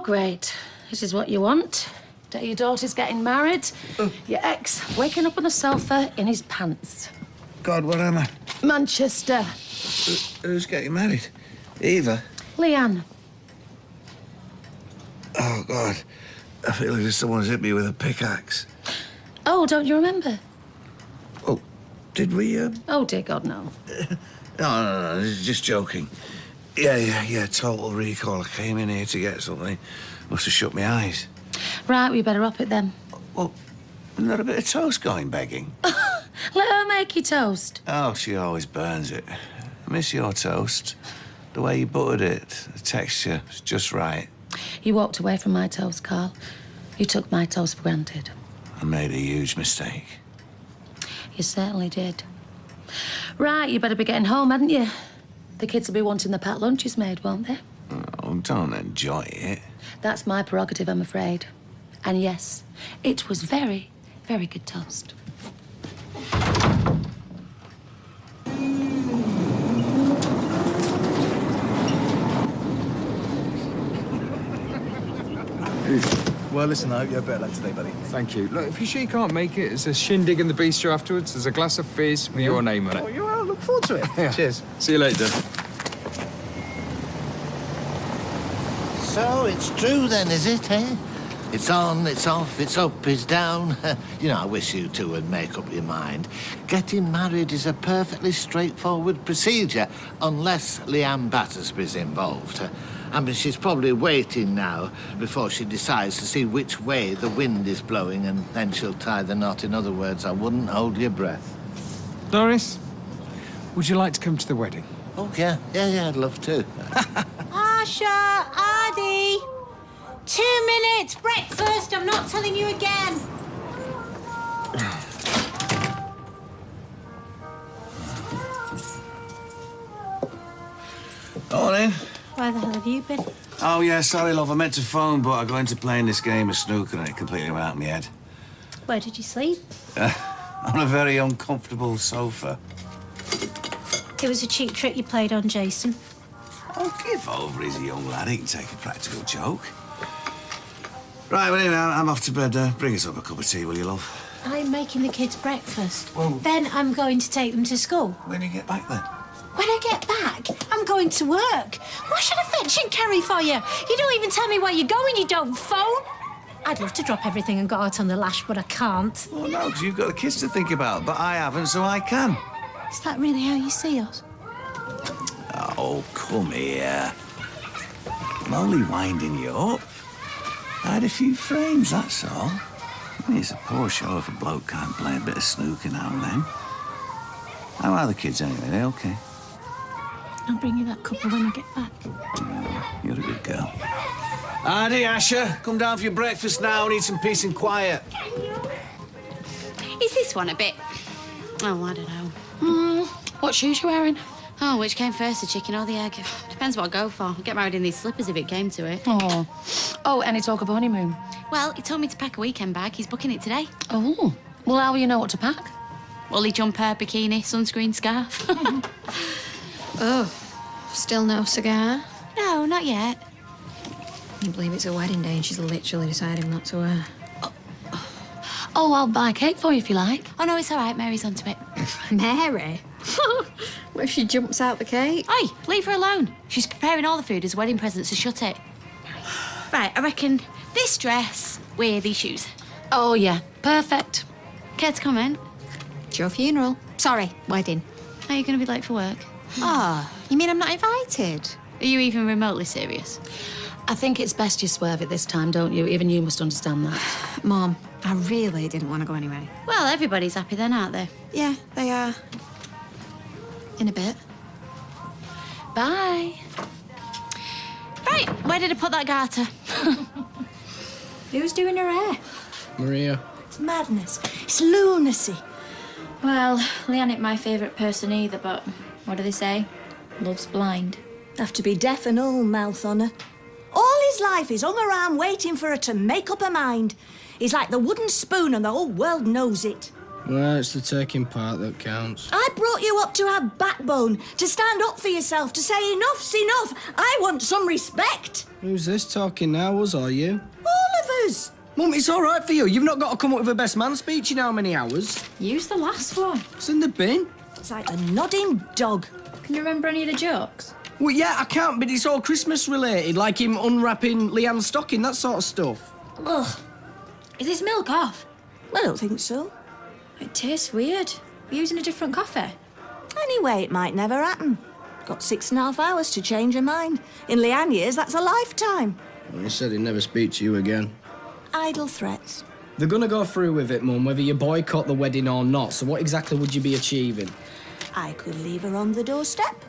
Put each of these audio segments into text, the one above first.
great. This is what you want. Day your daughter's getting married. Your ex waking up on the sofa in his pants. God, what am I? Manchester. Who's getting married? Eva? Leanne. Oh, God. I feel like someone's hit me with a pickaxe. Oh, don't you remember? Oh, did we, Oh, dear God, no. No, just joking. Yeah, total recall. I came in here to get something. Must have shut my eyes. Right, we better up it then. Well, isn't there a bit of toast going begging? Let her make you toast. Oh, she always burns it. I miss your toast. The way you buttered it, the texture was just right. You walked away from my toast, Carl. You took my toast for granted. I made a huge mistake. You certainly did. Right, you better be getting home, hadn't you? The kids will be wanting the packed lunches made, won't they? Oh, don't enjoy it. That's my prerogative, I'm afraid. And yes, it was very, very good toast. Well, listen, I hope you have better luck today, buddy. Thank you. Look, if you're sure you can't make it, there's a shindig in the bistro afterwards. There's a glass of fizz with your name on it. Oh, you are? Look forward to it. Yeah. Cheers. See you later. So it's true then, is it, eh? It's on, it's off, it's up, it's down. You know, I wish you two would make up your mind. Getting married is a perfectly straightforward procedure, unless Leanne Battersby's involved. I mean, she's probably waiting now before she decides to see which way the wind is blowing, and then she'll tie the knot. In other words, I wouldn't hold your breath. Doris, would you like to come to the wedding? Oh, yeah, I'd love to. Asha, Adi, 2 minutes, breakfast, I'm not telling you again. Morning. Where the hell have you been? Oh, yeah, sorry, love. I meant to phone, but I got into playing this game of snooker and it completely went out of my head. Where did you sleep? On a very uncomfortable sofa. It was a cheap trick you played on Jason. Oh, give over. He's a young lad. He can take a practical joke. Right, well, anyway, I'm off to bed. Bring us up a cup of tea, will you, love? I'm making the kids breakfast. Well... Then I'm going to take them to school. When do you get back, then? When I get back, I'm going to work. Why should I fetch and carry for you? You don't even tell me where you're going, you don't phone. I'd love to drop everything and go out on the lash, but I can't. Well, no, because you've got the kids to think about, but I haven't, so I can. Is that really how you see us? Oh, come here. I'm only winding you up. I had a few frames, that's all. I mean, it's a poor show if a bloke can't play a bit of snooker now and then. How are the kids anyway? They okay? I'll bring you that cuppa when I get back. Oh, you're a good girl. Adi, Asha, come down for your breakfast now. Need some peace and quiet. Is this one a bit... Oh, I don't know. What shoes you wearing? Oh, which came first, the chicken or the egg? Depends what I go for. I'd get married in these slippers if it came to it. Oh, any talk of a honeymoon? Well, he told me to pack a weekend bag. He's booking it today. Oh, well, how will you know what to pack? Woolly jumper, bikini, sunscreen, scarf. Oh, still no cigar? No, not yet. I believe it's a wedding day and she's literally deciding not to wear. Oh, I'll buy cake for you if you like. Oh, no, it's all right. Mary's onto it. Mary? What if she jumps out the cake? Oi, leave her alone. She's preparing all the food as a wedding present, so shut it. Right, I reckon this dress with these shoes. Oh, yeah, perfect. Care to comment? It's your funeral. Sorry, wedding. Are you going to be late for work? Oh, you mean I'm not invited? Are you even remotely serious? I think it's best you swerve it this time, don't you? Even you must understand that. Mum, I really didn't want to go anyway. Well, everybody's happy then, aren't they? Yeah, they are. In a bit. Bye. Right, where did I put that garter? Who's doing her hair? Maria. It's madness. It's lunacy. Well, Leanne ain't my favourite person either, but what do they say? Love's blind. Have to be deaf and all mouth on her. All his life he's hung around waiting for her to make up her mind. He's like the wooden spoon and the whole world knows it. Well, it's the taking part that counts. I brought you up to have backbone, to stand up for yourself, to say enough's enough. I want some respect. Who's this talking now, us or you? All of us. Mum, it's all right for you. You've not got to come up with a best man speech in how many hours? Use the last one. It's in the bin. It's like a nodding dog. Can you remember any of the jokes? Well, yeah, I can't, but it's all Christmas related, like him unwrapping Leanne's stocking, that sort of stuff. Ugh. Is this milk off? I don't think so. It tastes weird. We're using a different coffee. Anyway, it might never happen. Got 6.5 hours to change her mind. In Leanne years, that's a lifetime. Well, he said he'd never speak to you again. Idle threats. They're gonna go through with it, Mum, whether you boycott the wedding or not, so what exactly would you be achieving? I could leave her on the doorstep.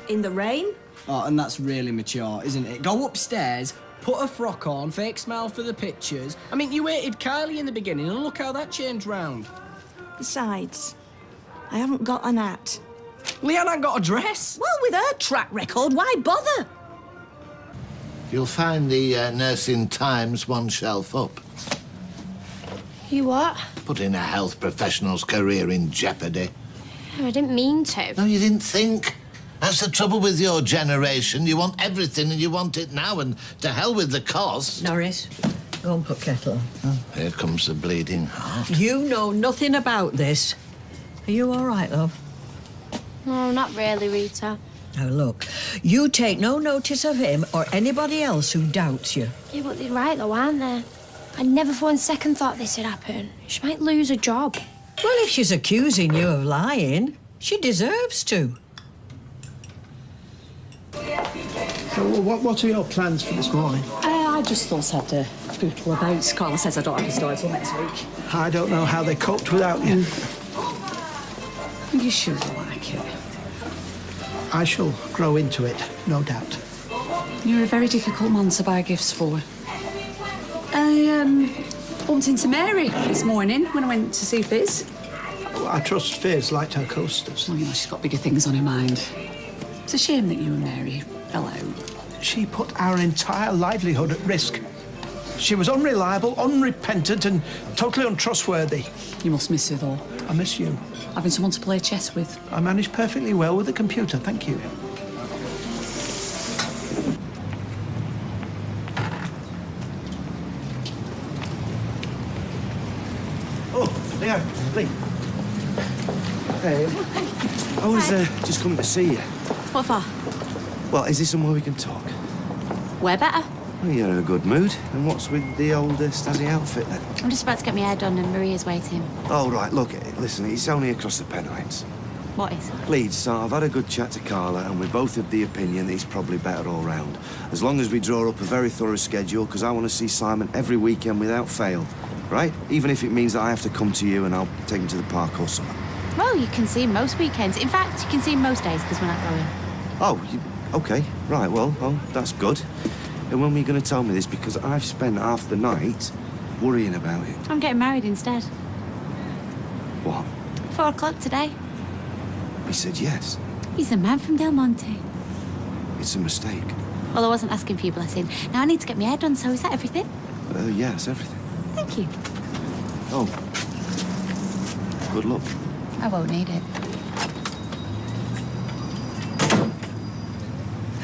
In the rain. Oh, and that's really mature, isn't it? Go upstairs, put a frock on, fake smile for the pictures. I mean, you hated Kylie in the beginning, and look how that changed round. Besides, I haven't got an hat. Leanne ain't got a dress. Well, with her track record, why bother? You'll find the Nursing Times one shelf up. You what? Putting a health professional's career in jeopardy. I didn't mean to. No, you didn't think. That's the trouble with your generation. You want everything and you want it now, and to hell with the cost. Norris, go and put kettle on. Oh, here comes the bleeding heart. You know nothing about this. Are you all right, love? No, not really, Rita. Now, look, you take no notice of him or anybody else who doubts you. Yeah, but they're right, though, aren't they? I never for one second thought this would happen. She might lose a job. Well, if she's accusing you of lying, she deserves to. So, what are your plans for this morning? I just thought I'd poodle about. Carla says I don't have to start till next week. I don't know how they coped without you. You sure like it? I shall grow into it, no doubt. You're a very difficult man to buy gifts for. I bumped into Mary this morning when I went to see Fizz. Well, I trust Fizz liked her coasters. Well, you know, she's got bigger things on her mind. It's a shame that you and Mary fell out. She put our entire livelihood at risk. She was unreliable, unrepentant, and totally untrustworthy. You must miss her, though. I miss you. Having someone to play chess with. I managed perfectly well with the computer, thank you. Oh, Leo, Lee. Hey, I was just coming to see you. What for? Well, is this somewhere we can talk? Where better? Well, you're in a good mood. And what's with the old Stasi outfit, then? I'm just about to get my hair done and Maria's waiting. Oh, right, look, listen, it's only across the Pennines. What is? Leeds, so I've had a good chat to Carla, and we're both of the opinion that he's probably better all round. As long as we draw up a very thorough schedule, because I want to see Simon every weekend without fail, right? Even if it means that I have to come to you and I'll take him to the park or something. Well, you can see him most weekends. In fact, you can see him most days because we're not going. Oh, OK, right, well, that's good. And when were you going to tell me this? Because I've spent half the night worrying about it. I'm getting married instead. What? 4 o'clock today. He said yes. He's the man from Del Monte. It's a mistake. Well, I wasn't asking for your blessing. Now I need to get my hair done, so is that everything? Yes, everything. Thank you. Oh. Good luck. I won't need it.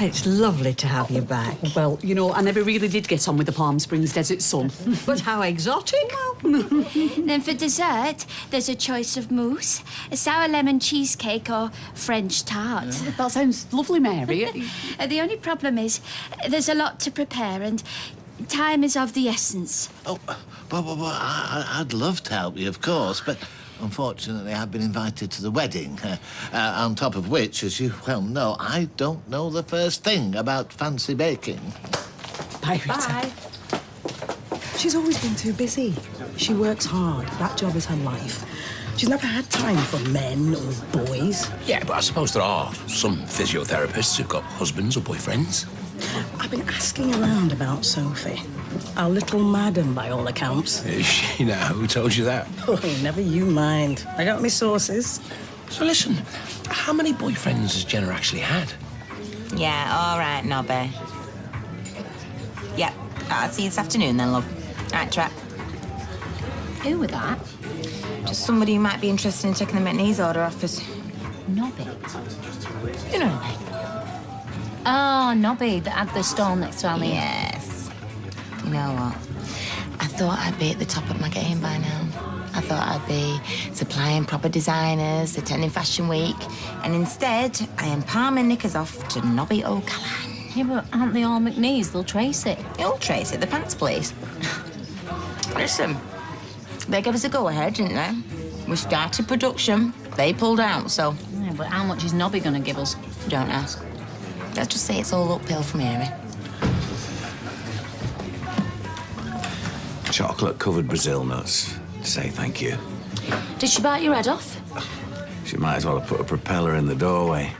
It's lovely to have you back. Well, you know, I never really did get on with the Palm Springs desert sun. But how exotic. Then for dessert, there's a choice of mousse, a sour lemon cheesecake or French tart. Yeah. That sounds lovely, Mary. The only problem is there's a lot to prepare and time is of the essence. Oh, well, I'd love to help you, of course, but unfortunately I've been invited to the wedding, on top of which, as you well know, I don't know the first thing about fancy baking. Bye, Rita. Bye. She's always been too busy. She works hard. That job is her life. She's never had time for men or boys. Yeah, but I suppose there are some physiotherapists who've got husbands or boyfriends. I've been asking around about Sophie. Our little madam, by all accounts. Is she now? Who told you that? Oh, never you mind. I got my sources. So listen, how many boyfriends has Jenna actually had? Yeah, all right, Nobby. Yep, I'll see you this afternoon then, love. Right, trap. Who were that? Just somebody who might be interested in taking the McNeese order off us. Nobby? You know what I mean? Oh, Nobby, that had the stall next to Ali. Yes. You know what? I thought I'd be at the top of my game by now. I thought I'd be supplying proper designers, attending Fashion Week, and instead I am palming knickers off to Nobby O'Callaghan. Yeah, but aren't they all McNeese? They'll trace it. You'll trace it, the pants place. Listen, they gave us a go-ahead, didn't they? We started production, they pulled out, so... Yeah, but how much is Nobby going to give us? Don't ask. Let's just say it's all uphill from here, Chocolate-covered Brazil nuts. Say thank you. Did she bite your head off? She might as well have put a propeller in the doorway.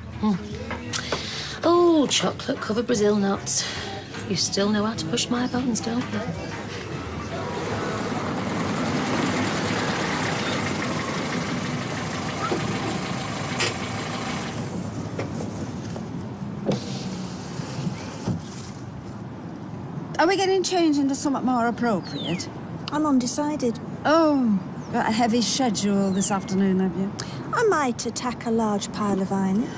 Oh, chocolate-covered Brazil nuts. You still know how to push my buttons, don't you? Are we getting changed into something more appropriate? I'm undecided. Oh, got a heavy schedule this afternoon, have you? I might attack a large pile of ironing.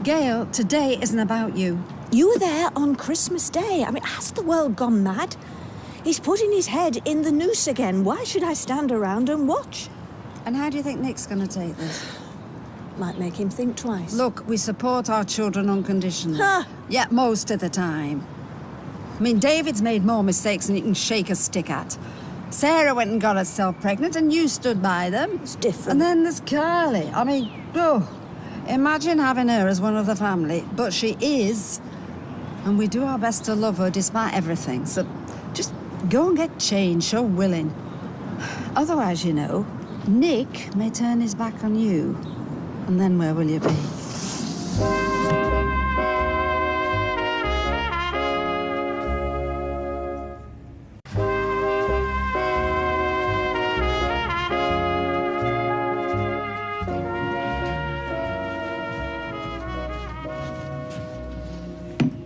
Gail, today isn't about you. You were there on Christmas Day. I mean, has the world gone mad? He's putting his head in the noose again. Why should I stand around and watch? And how do you think Nick's going to take this? Might make him think twice. Look, we support our children unconditionally. Huh. Yeah, most of the time. I mean, David's made more mistakes than you can shake a stick at. Sarah went and got herself pregnant and you stood by them. It's different. And then there's Carly. I mean, oh, imagine having her as one of the family. But she is. And we do our best to love her despite everything. So just go and get changed, show willing. Otherwise, you know, Nick may turn his back on you. And then where will you be?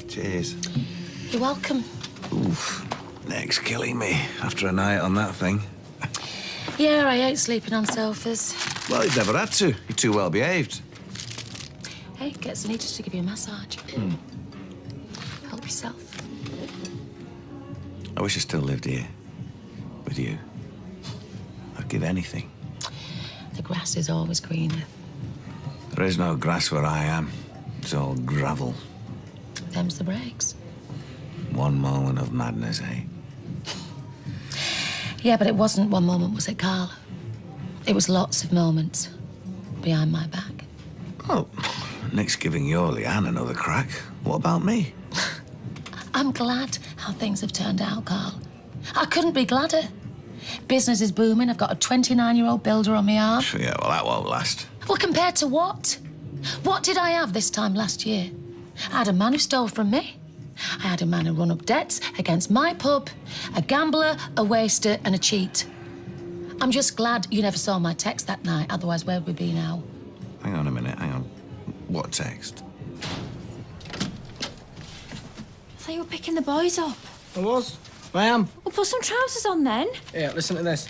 Cheers. You're welcome. Oof. Neck's killing me after a night on that thing. Yeah, I hate sleeping on sofas. Well, you've never had to. You're too well behaved. Hey, get Sunita to give you a massage. Help yourself. I wish I still lived here. With you. I'd give anything. The grass is always greener. There is no grass where I am. It's all gravel. Them's the breaks. One moment of madness, eh? Yeah, but it wasn't one moment, was it, Carl? It was lots of moments behind my back. Oh, Nick's giving your Leanne another crack. What about me? I'm glad how things have turned out, Carl. I couldn't be gladder. Business is booming. I've got a 29-year-old builder on my arm. Yeah, well, that won't last. Well, compared to what? What did I have this time last year? I had a man who stole from me. I had a man who run up debts against my pub, a gambler, a waster, and a cheat. I'm just glad you never saw my text that night, otherwise where would we be now? Hang on a minute, hang on. What text? I thought you were picking the boys up. I was. I am. Well, put some trousers on then. Yeah, listen to this.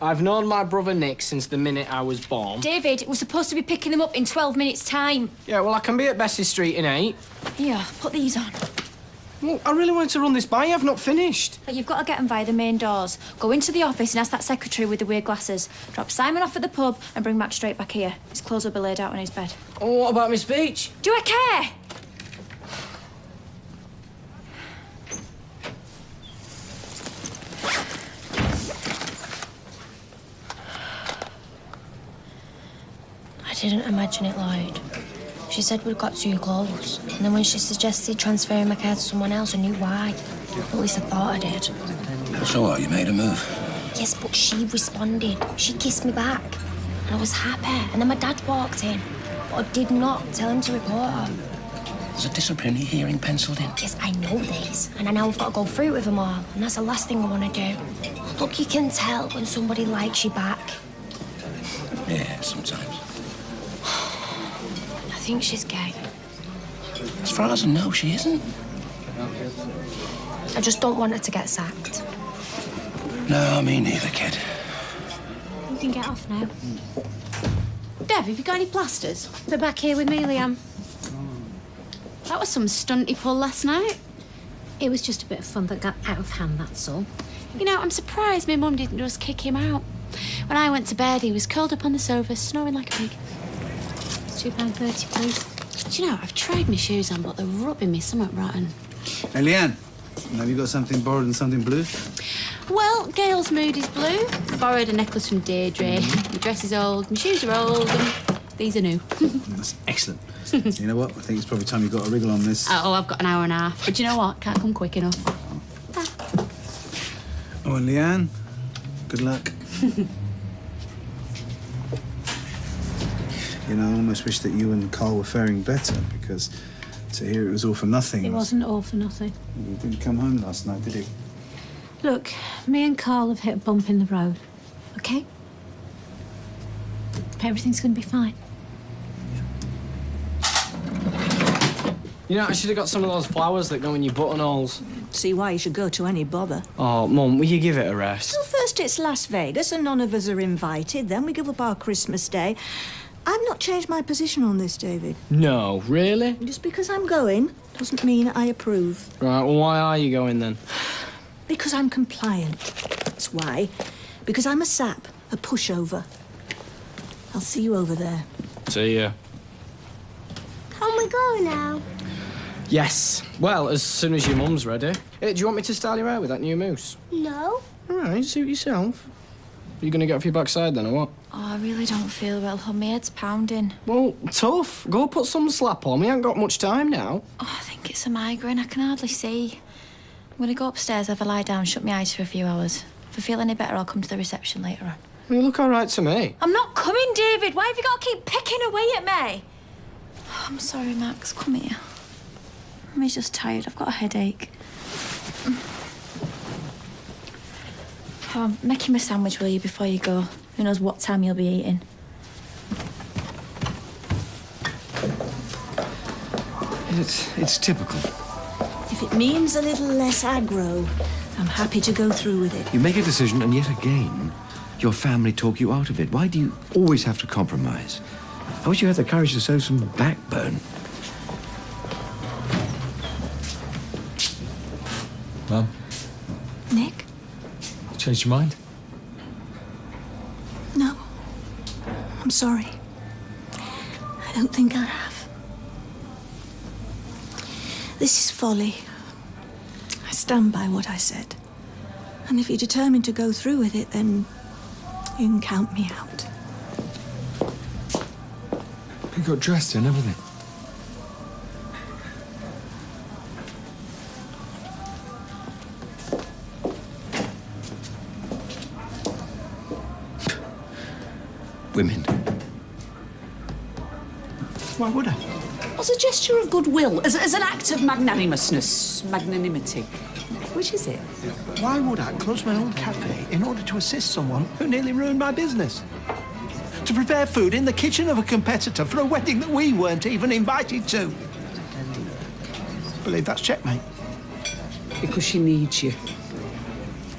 I've known my brother Nick since the minute I was born. David, we're supposed to be picking them up in 12 minutes' time. Yeah, well, I can be at Bessie Street in 8. Here, put these on. Well, I really wanted to run this by you. I've not finished. But you've got to get them via the main doors. Go into the office and ask that secretary with the weird glasses. Drop Simon off at the pub and bring Max straight back here. His clothes will be laid out on his bed. Oh, what about my speech? Do I care? I didn't imagine it, Lloyd. She said we'd got too close. And then when she suggested transferring my care to someone else, I knew why. At least I thought I did. So what, you made a move? Yes, but she responded. She kissed me back. And I was happy. And then my dad walked in. But I did not tell him to report her. There's a disciplinary hearing penciled in. Yes, I know this. And I know I've got to go through with them all. And that's the last thing I want to do. Look, you can tell when somebody likes you back. Yeah, sometimes. I think she's gay. As far as I know, she isn't. I just don't want her to get sacked. No, me neither, kid. We can get off now. Dev, have you got any plasters? They're back here with me, Liam. That was some stunt he pulled last night. It was just a bit of fun that got out of hand, that's all. You know, I'm surprised my mum didn't just kick him out. When I went to bed, he was curled up on the sofa, snoring like a pig. It's £2.30, please. Do you know, I've tried my shoes on, but they're rubbing me somewhat rotten. Hey, Leanne, have you got something borrowed and something blue? Well, Gail's mood is blue. I borrowed a necklace from Deirdre. My dress is old, my shoes are old, and these are new. That's excellent. You know what? I think it's probably time you got a wriggle on this. Oh, I've got an hour and a half. But do you know what? Can't come quick enough. Oh, and Leanne, good luck. You know, I almost wish that you and Carl were faring better, because to hear it was all for nothing... It wasn't all for nothing. You didn't come home last night, did you? Look, me and Carl have hit a bump in the road, OK? But everything's going to be fine. You know, I should have got some of those flowers that go in your buttonholes. See why you should go to any bother. Oh, Mum, will you give it a rest? Well, first it's Las Vegas and none of us are invited. Then we give up our Christmas Day. I've not changed my position on this, David. No, really? Just because I'm going doesn't mean I approve. Right, well, why are you going then? Because I'm compliant. That's why. Because I'm a sap, a pushover. I'll see you over there. See ya. Can we go now? Yes. Well, as soon as your mum's ready. Hey, do you want me to style your hair with that new mousse? No. All right, suit yourself. Are you going to get off your backside then, or what? Oh, I really don't feel well, hon. My head's pounding. Well, tough. Go put some slap on. We ain't got much time now. Oh, I think it's a migraine. I can hardly see. I'm going to go upstairs, have a lie down, shut my eyes for a few hours. If I feel any better, I'll come to the reception later on. You look all right to me. I'm not coming, David. Why have you got to keep picking away at me? Oh, I'm sorry, Max. Come here. I'm just tired. I've got a headache. Oh, make him a sandwich, will you, before you go? Who knows what time you'll be eating. It's typical. If it means a little less aggro, I'm happy to go through with it. You make a decision, and yet again, your family talk you out of it. Why do you always have to compromise? I wish you had the courage to show some backbone. Mum, Nick? you changed your mind? No. I'm sorry. I don't think I have. This is folly. I stand by what I said. And if you're determined to go through with it, then you can count me out. You got dressed and everything. Women. Why would I? As a gesture of goodwill, as an act of magnanimity. Which is it? Why would I close my own cafe in order to assist someone who nearly ruined my business? To prepare food in the kitchen of a competitor for a wedding that we weren't even invited to. I believe that's checkmate. Because she needs you.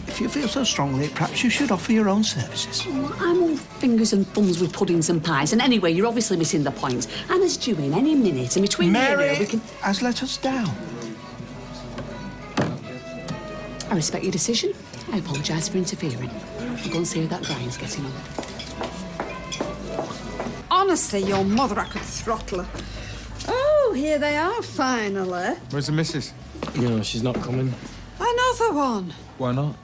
If you feel so strongly, perhaps you should offer your own services. Well, I'm all fingers and thumbs with puddings and pies, and anyway, you're obviously missing the point. Anna's due in any minute, and between Mary you and we can... has let us down. I respect your decision. I apologise for interfering. I'll go and see how that Brian's getting on. Honestly, your mother, I could throttle her. Oh, here they are, finally. Where's the missus? You know, she's not coming. Another one. Why not?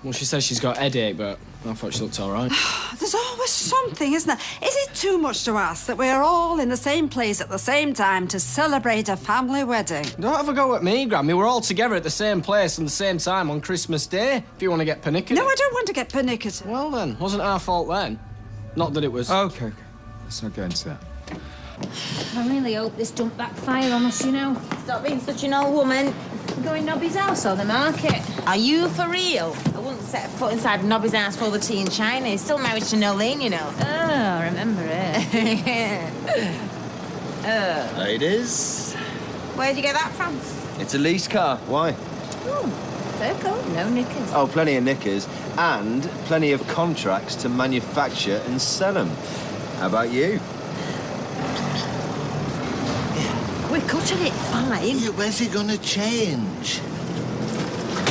Well, she says she's got a headache, but I thought she looked all right. There's always something, isn't there? Is it too much to ask that we're all in the same place at the same time to celebrate a family wedding? Don't have a go at me, Grammy. We're all together at the same place and the same time on Christmas Day, if you want to get pernickety. No, I don't want to get pernickety. Well, then, wasn't our fault then. Not that it was... OK. Let's not get into that. I really hope this don't backfire on us, you know. Stop being such an old woman. We're going Nobby's house or the market. Are you for real? I wouldn't set foot inside Nobby's house for the tea in China. He's still married to Nolene, you know. Oh, I remember it. Ladies, Where'd you get that from? it's a lease car. Why? Fur coat, no knickers. Oh, plenty of knickers. and plenty of contracts to manufacture and sell them. How about you? We're cutting it fine. Yeah, where's he going to change?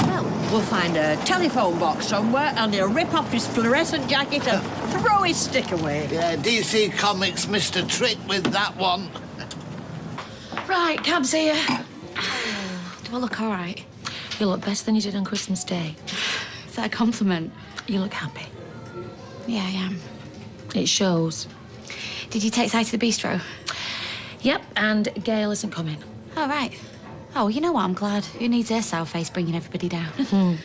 Well, we'll find a telephone box somewhere and he'll rip off his fluorescent jacket and throw his stick away. Yeah, DC Comics missed a trick with that one. Right, cab's here. Do I look all right? You look better than you did on Christmas Day. Is that a compliment? You look happy. Yeah, I am. It shows. Did you take Si to the bistro? Yep, and Gail isn't coming. Oh, right. Oh, you know what? I'm glad. Who needs her sour face bringing everybody down?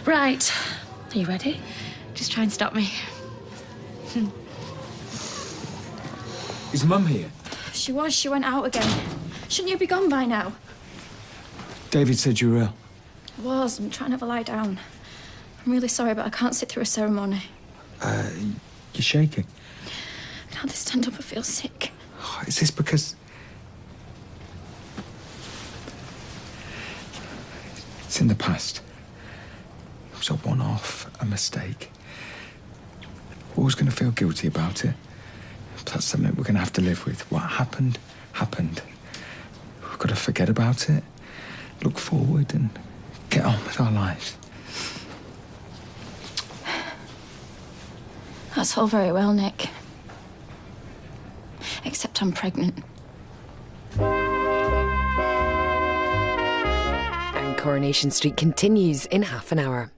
Right. Are you ready? Just try and stop me. Is Mum here? She was. She went out again. Shouldn't you be gone by now? David said you were ill. I was. I'm trying to have a lie down. I'm really sorry, but I can't sit through a ceremony. You're shaking. I can hardly stand up. I feel sick. Is this because... It's in the past. It was a one-off, a mistake. We're always going to feel guilty about it. That's something we're going to have to live with. What happened, happened. We've got to forget about it, look forward and get on with our lives. That's all very well, Nick. Except I'm pregnant. And Coronation Street continues in half an hour.